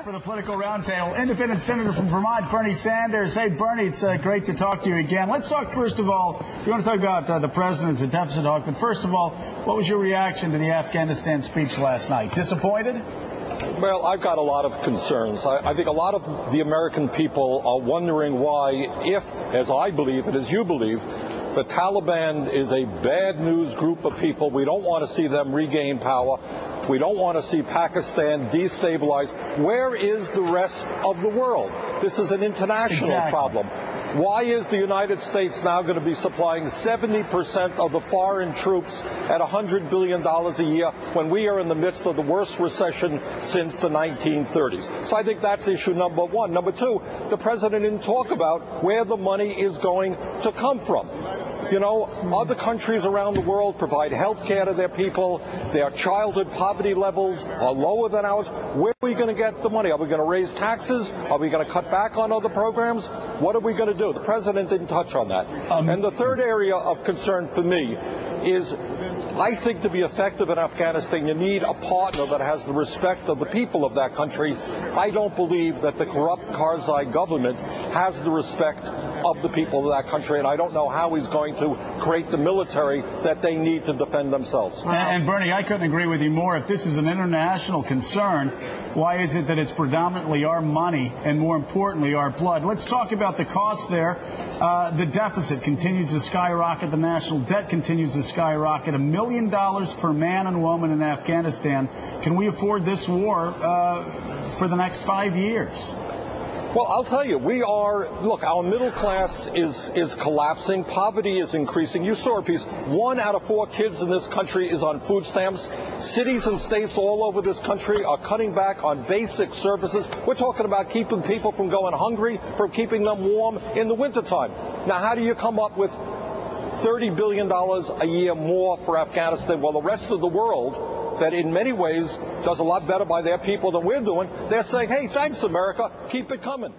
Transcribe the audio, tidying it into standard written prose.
For the political roundtable, independent senator from Vermont, Bernie Sanders. Hey, Bernie, it's great to talk to you again. Let's talk first of all. You want to talk about the president's deficit hawk, but first of all, what was your reaction to the Afghanistan speech last night? Disappointed? Well, I've got a lot of concerns. I think a lot of the American people are wondering why, if, as I believe and as you believe, the Taliban is a bad news group of people. We don't want to see them regain power. We don't want to see Pakistan destabilized. Where is the rest of the world? This is an international problem. Why is the United States now going to be supplying 70% of the foreign troops at $100 billion a year when we are in the midst of the worst recession since the 1930s? So I think that's issue number one. Number two, the president didn't talk about where the money is going to come from. You know, other countries around the world provide health care to their people. Their childhood poverty levels are lower than ours. Where are we going to get the money? Are we going to raise taxes? Are we going to cut back on other programs? What are we going to do? The president didn't touch on that. And the third area of concern for me is, I think to be effective in Afghanistan, you need a partner that has the respect of the people of that country. I don't believe that the corrupt Karzai government has the respect of the people of that country, and I don't know how he's going to create the military that they need to defend themselves. And Bernie, I couldn't agree with you more. If this is an international concern, why is it that it's predominantly our money and, more importantly, our blood? Let's talk about the cost there. The deficit continues to skyrocket. The national debt continues to skyrocket. $1 million per man and woman in Afghanistan. Can we afford this war for the next 5 years? Well, I'll tell you, look, our middle class is collapsing. Poverty is increasing. You saw a piece. 1 out of 4 kids in this country is on food stamps. Cities and states all over this country are cutting back on basic services. We're talking about keeping people from going hungry, from keeping them warm in the wintertime. Now, how do you come up with $30 billion a year more for Afghanistan while the rest of the world, that in many ways does a lot better by their people than we're doing, they're saying, hey, thanks, America, keep it coming.